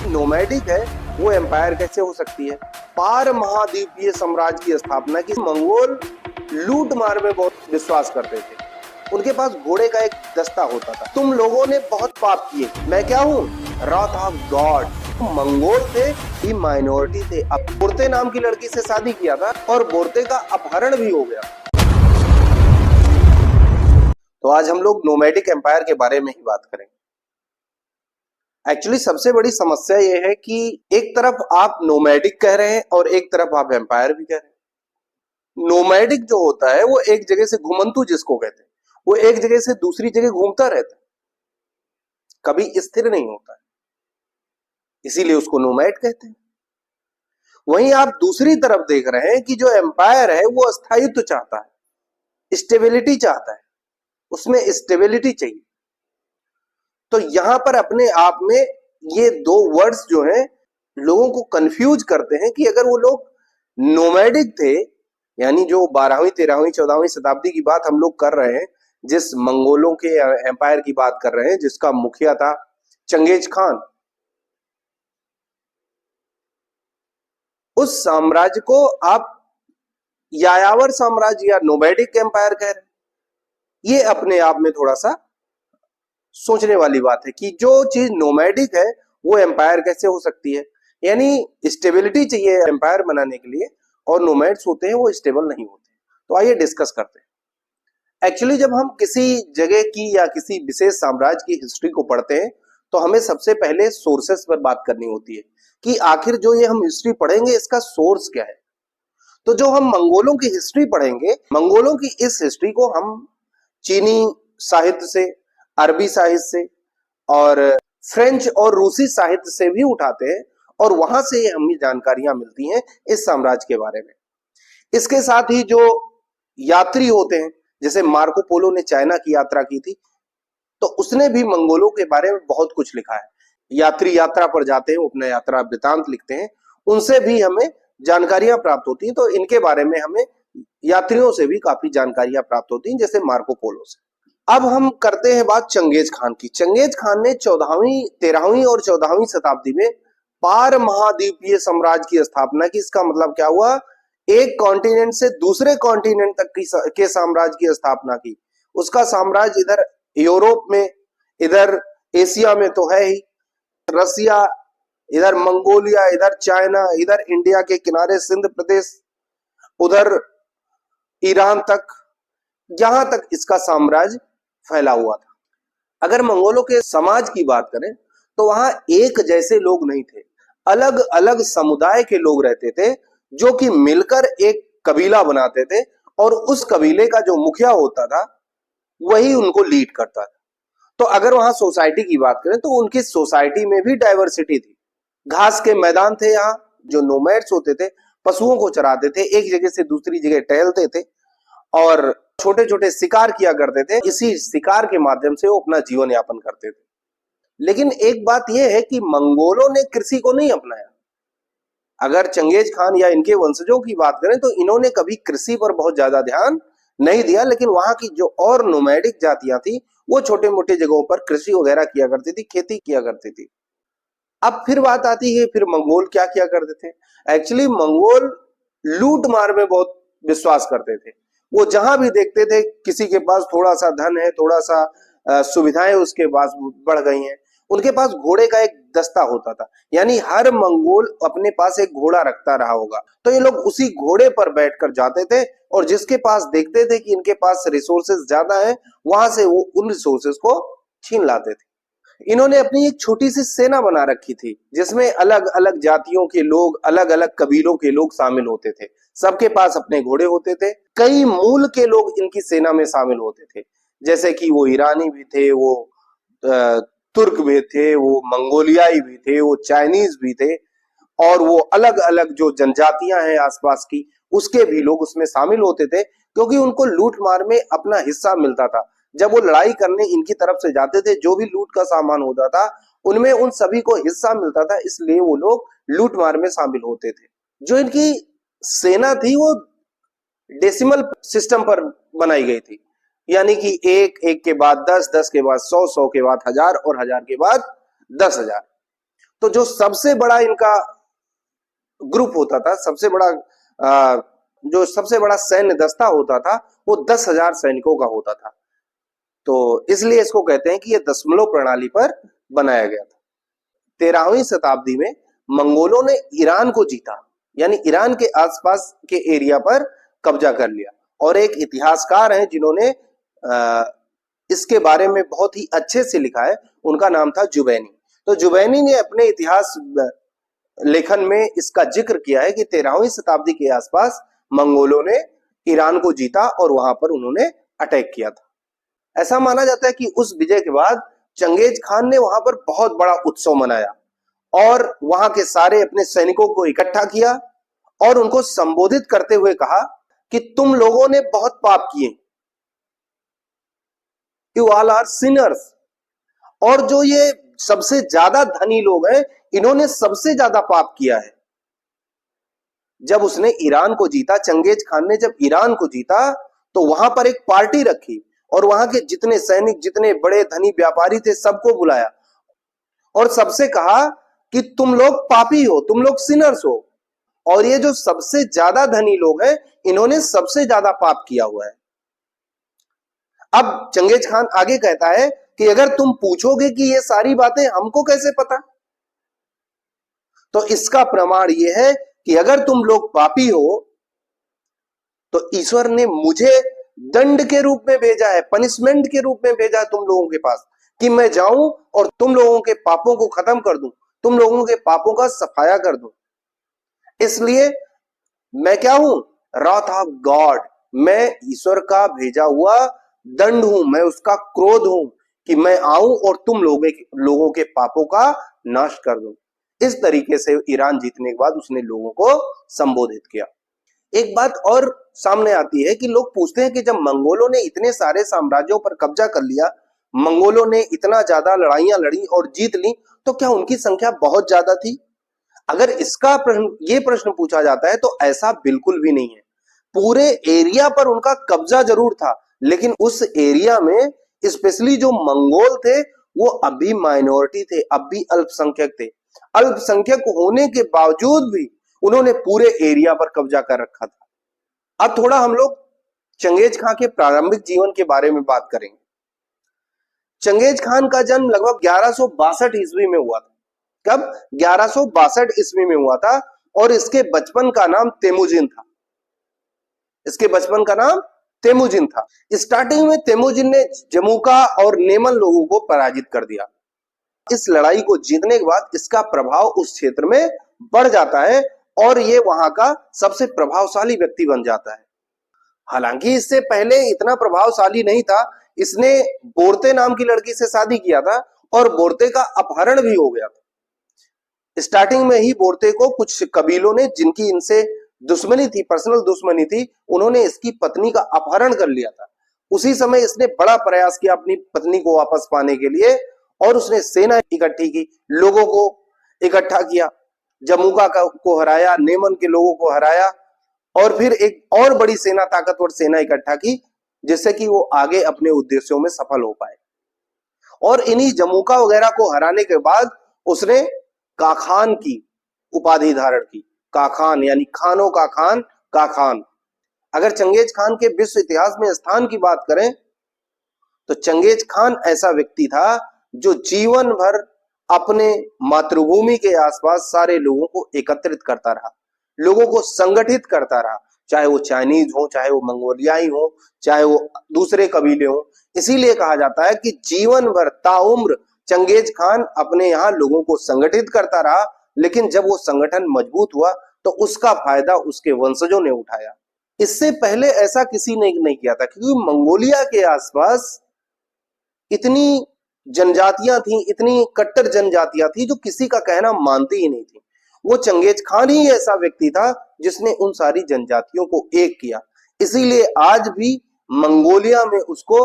Nomadic है वो empire कैसे हो सकती है? पार महाद्वीपीय साम्राज्य की स्थापना की। मंगोल लूट मार में बहुत विश्वास करते थे। उनके पास घोड़े का एक दस्ता होता था। तुम लोगों ने बहुत पाप किए, मैं क्या हूँ? रॉथ ऑफ गॉड। मंगोल थे, ये माइनॉरिटी थे। अब बोरते नाम की लड़की से शादी किया था और बोरते का अपहरण भी हो गया। तो आज हम लोग नोमैडिक एम्पायर के बारे में ही बात करेंगे। एक्चुअली सबसे बड़ी समस्या ये है कि एक तरफ आप नोमैडिक कह रहे हैं और एक तरफ आप एम्पायर भी कह रहे हैं। नोमैडिक जो होता है वो एक जगह से घुमंतु जिसको कहते हैं, वो एक जगह से दूसरी जगह घूमता रहता है, कभी स्थिर नहीं होता है, इसीलिए उसको नोमैड कहते हैं। वहीं आप दूसरी तरफ देख रहे हैं कि जो एम्पायर है वो स्थायित्व चाहता है, स्टेबिलिटी चाहता है, उसमें स्टेबिलिटी चाहिए। तो यहां पर अपने आप में ये दो वर्ड्स जो हैं लोगों को कंफ्यूज करते हैं कि अगर वो लोग नोमैडिक थे, यानी जो 12वीं 13वीं 14वीं शताब्दी की बात हम लोग कर रहे हैं, जिस मंगोलों के एम्पायर की बात कर रहे हैं जिसका मुखिया था चंगेज खान, उस साम्राज्य को आप यायावर साम्राज्य या नोमैडिक एम्पायर कह रहे हैं। ये अपने आप में थोड़ा सा सोचने वाली बात है कि जो चीज नोमैडिक है वो एम्पायर कैसे हो सकती है। यानी स्टेबिलिटी चाहिए एम्पायर बनाने के लिए, और नोमैड्स होते हैं वो स्टेबल नहीं होते। तो आइए डिस्कस करते हैं। एक्चुअली जब हम किसी जगह की या किसी विशेष साम्राज्य की हिस्ट्री को पढ़ते हैं तो हमें सबसे पहले सोर्सेस पर बात करनी होती है कि आखिर जो ये हम हिस्ट्री पढ़ेंगे इसका सोर्स क्या है। तो जो हम मंगोलों की हिस्ट्री पढ़ेंगे, मंगोलों की इस हिस्ट्री को हम चीनी साहित्य से, अरबी साहित्य से और फ्रेंच और रूसी साहित्य से भी उठाते हैं, और वहां से हमें जानकारियां मिलती हैं इस साम्राज्य के बारे में। इसके साथ ही जो यात्री होते हैं, जैसे मार्को पोलो ने चाइना की यात्रा की थी, तो उसने भी मंगोलों के बारे में बहुत कुछ लिखा है। यात्री यात्रा पर जाते हैं, वो अपना यात्रा वृतांत लिखते हैं, उनसे भी हमें जानकारियां प्राप्त होती हैं। तो इनके बारे में हमें यात्रियों से भी काफी जानकारियां प्राप्त होती हैं, जैसे मार्को पोलो से। अब हम करते हैं बात चंगेज खान की। चंगेज खान ने 14वीं 13वीं और 14वीं शताब्दी में पार महाद्वीपीय साम्राज्य की स्थापना की। इसका मतलब क्या हुआ? एक कॉन्टिनेंट से दूसरे कॉन्टिनेंट तक के साम्राज्य की स्थापना की। उसका साम्राज्य इधर यूरोप में, इधर एशिया में तो है ही, रसिया, इधर मंगोलिया, इधर चाइना, इधर इंडिया के किनारे सिंध प्रदेश, उधर ईरान तक, यहां तक इसका साम्राज्य फैला हुआ था। अगर मंगोलों के समाज की बात करें तो वहां एक जैसे लोग नहीं थे, अलग अलग समुदाय के लोग रहते थे जो कि मिलकर एक कबीला बनाते थे, और उस कबीले का जो मुखिया होता था वही उनको लीड करता था। तो अगर वहां सोसाइटी की बात करें तो उनकी सोसाइटी में भी डाइवर्सिटी थी। घास के मैदान थे, यहाँ जो नोमैड्स होते थे पशुओं को चराते थे, एक जगह से दूसरी जगह टहलते थे और छोटे छोटे शिकार किया करते थे। इसी शिकार के माध्यम से वो अपना जीवन यापन करते थे। लेकिन एक बात यह है कि मंगोलों ने कृषि को नहीं अपनाया। अगर चंगेज खान या इनके वंशजों की बात करें तो इन्होंने कभी कृषि पर बहुत ज्यादा ध्यान नहीं दिया, लेकिन वहां की जो और नोमैडिक जातियां थी वो छोटे मोटे जगहों पर कृषि वगैरह किया करती थी, खेती किया करती थी। अब फिर बात आती है, फिर मंगोल क्या किया करते थे? एक्चुअली मंगोल लूट मार में बहुत विश्वास करते थे। वो जहां भी देखते थे किसी के पास थोड़ा सा धन है, थोड़ा सा सुविधाएं उसके पास बढ़ गई हैं, उनके पास घोड़े का एक दस्ता होता था। यानी हर मंगोल अपने पास एक घोड़ा रखता रहा होगा, तो ये लोग उसी घोड़े पर बैठकर जाते थे और जिसके पास देखते थे कि इनके पास रिसोर्सेज ज्यादा है, वहां से वो उन रिसोर्सेज को छीन लाते थे। इन्होंने अपनी एक छोटी सी सेना बना रखी थी जिसमें अलग अलग जातियों के लोग, अलग अलग कबीलों के लोग शामिल होते थे। सबके पास अपने घोड़े होते थे। कई मूल के लोग इनकी सेना में शामिल होते थे, जैसे कि वो ईरानी भी थे, वो तुर्क भी थे, वो मंगोलियाई भी थे, वो चाइनीज भी थे, और वो अलग अलग जो जनजातियां हैं आसपास की, उसके भी लोग उसमें शामिल होते थे, क्योंकि उनको लूट मार में अपना हिस्सा मिलता था। जब वो लड़ाई करने इनकी तरफ से जाते थे, जो भी लूट का सामान होता था उनमें उन सभी को हिस्सा मिलता था, इसलिए वो लोग लूट मार में शामिल होते थे। जो इनकी सेना थी वो डेसिमल सिस्टम पर बनाई गई थी, यानी कि एक, एक के बाद 10, 10 के बाद 100, 100 के बाद 1000 और 1000 के बाद 10,000। तो जो सबसे बड़ा इनका ग्रुप होता था, जो सबसे बड़ा सैन्य दस्ता होता था, वो 10,000 सैनिकों का होता था। तो इसलिए इसको कहते हैं कि ये दशमलव प्रणाली पर बनाया गया था। 13वीं शताब्दी में मंगोलों ने ईरान को जीता, यानी ईरान के आसपास के एरिया पर कब्जा कर लिया। और एक इतिहासकार हैं जिन्होंने इसके बारे में बहुत ही अच्छे से लिखा है, उनका नाम था जुबैनी। तो जुबैनी ने अपने इतिहास लेखन में इसका जिक्र किया है कि 13वीं शताब्दी के आसपास मंगोलों ने ईरान को जीता और वहां पर उन्होंने अटैक किया था। ऐसा माना जाता है कि उस विजय के बाद चंगेज खान ने वहां पर बहुत बड़ा उत्सव मनाया और वहां के सारे अपने सैनिकों को इकट्ठा किया और उनको संबोधित करते हुए कहा कि तुम लोगों ने बहुत पाप किए, यू ऑल आर सिनर्स। और जो ये सबसे ज्यादा धनी लोग हैं, इन्होंने सबसे ज्यादा पाप किया है। जब उसने ईरान को जीता, चंगेज खान ने जब ईरान को जीता, तो वहां पर एक पार्टी रखी और वहां के जितने सैनिक, जितने बड़े धनी व्यापारी थे, सबको बुलाया और सबसे कहा कि तुम लोग पापी हो, तुम लोग सिनर्स हो, और ये जो सबसे ज्यादा धनी लोग हैं, इन्होंने सबसे ज्यादा पाप किया हुआ है। अब चंगेज खान आगे कहता है कि अगर तुम पूछोगे कि ये सारी बातें हमको कैसे पता, तो इसका प्रमाण ये है कि अगर तुम लोग पापी हो तो ईश्वर ने मुझे दंड के रूप में भेजा है, पनिशमेंट के रूप में भेजा है तुम लोगों के पास, कि मैं जाऊं और तुम लोगों के पापों को खत्म कर दूं, तुम लोगों के पापों का सफाया कर दूं। इसलिए मैं क्या हूं? रॉथ ऑफ गॉड, मैं ईश्वर का भेजा हुआ दंड हूं, मैं उसका क्रोध हूं कि मैं आऊं और तुम लोगों के पापों का नाश कर दूं। इस तरीके से ईरान जीतने के बाद उसने लोगों को संबोधित किया। एक बात और सामने आती है कि लोग पूछते हैं कि जब मंगोलों ने इतने सारे साम्राज्यों पर कब्जा कर लिया, मंगोलों ने इतना ज्यादा लड़ाइयां लड़ी और जीत ली, तो क्या उनकी संख्या बहुत ज्यादा थी? अगर इसका ये प्रश्न पूछा जाता है तो ऐसा बिल्कुल भी नहीं है। पूरे एरिया पर उनका कब्जा जरूर था, लेकिन उस एरिया में स्पेशली जो मंगोल थे वो अभी माइनॉरिटी थे, अब भी अल्पसंख्यक थे। अल्पसंख्यक होने के बावजूद भी उन्होंने पूरे एरिया पर कब्जा कर रखा था। अब थोड़ा हम लोग चंगेज खान के प्रारंभिक जीवन के बारे में बात करेंगे। चंगेज खान का जन्म लगभग 1162 ईस्वी में हुआ था। कब? 1162 ईस्वी में हुआ था और इसके बचपन का नाम तेमुजिन था। इसके बचपन का नाम तेमुजिन था। स्टार्टिंग में तेमुजिन ने जमुका और नेमन लोगों को पराजित कर दिया। इस लड़ाई को जीतने के बाद इसका प्रभाव उस क्षेत्र में बढ़ जाता है और ये वहां का सबसे प्रभावशाली व्यक्ति बन जाता है। हालांकि इससे पहले इतना प्रभावशाली नहीं था। इसने बोरते नाम की लड़की से शादी किया था और बोरते का अपहरण भी हो गया था। स्टार्टिंग में ही बोरते को कुछ कबीलों ने, जिनकी इनसे दुश्मनी थी, पर्सनल दुश्मनी थी, उन्होंने इसकी पत्नी का अपहरण कर लिया था। उसी समय इसने बड़ा प्रयास किया अपनी पत्नी को वापस पाने के लिए और उसने सेना इकट्ठी की, लोगों को इकट्ठा किया, जमुका को हराया, नेमन के लोगों को हराया और फिर एक और बड़ी सेना, ताकतवर सेना इकट्ठा की, जिससे कि वो आगे अपने उद्देश्यों में सफल हो पाए। और इन्हीं जमुका वगैरह को हराने के बाद उसने काखान की उपाधि धारण की। काखान यानी खानों का खान, काखान। अगर चंगेज खान के विश्व इतिहास में स्थान की बात करें तो चंगेज खान ऐसा व्यक्ति था जो जीवन भर अपने मातृभूमि के आसपास सारे लोगों को एकत्रित करता रहा, लोगों को संगठित करता रहा, चाहे वो चाइनीज हो, चाहे वो मंगोलियाई हो, चाहे वो दूसरे कबीले हो। इसीलिए कहा जाता है कि जीवन भर ताउम्र चंगेज खान अपने यहाँ लोगों को संगठित करता रहा, लेकिन जब वो संगठन मजबूत हुआ तो उसका फायदा उसके वंशजों ने उठाया। इससे पहले ऐसा किसी ने नहीं किया था, क्योंकि मंगोलिया के आसपास इतनी जनजातियां थी, इतनी कट्टर जनजातियां थी जो किसी का कहना मानती ही नहीं थी। वो चंगेज खान ही ऐसा व्यक्ति था जिसने उन सारी जनजातियों को एक किया। इसीलिए आज भी मंगोलिया में उसको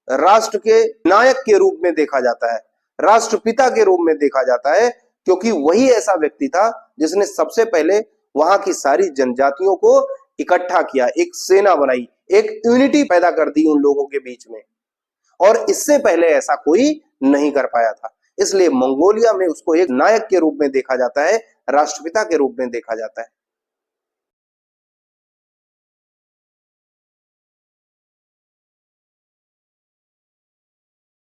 राष्ट्र के नायक के रूप में देखा जाता है, राष्ट्रपिता के रूप में देखा जाता है, क्योंकि वही ऐसा व्यक्ति था जिसने सबसे पहले वहां की सारी जनजातियों को इकट्ठा किया, एक सेना बनाई, एक यूनिटी पैदा कर दी उन लोगों के बीच में। और इससे पहले ऐसा कोई नहीं कर पाया था। इसलिए मंगोलिया में उसको एक नायक के रूप में देखा जाता है, राष्ट्रपिता के रूप में देखा जाता है।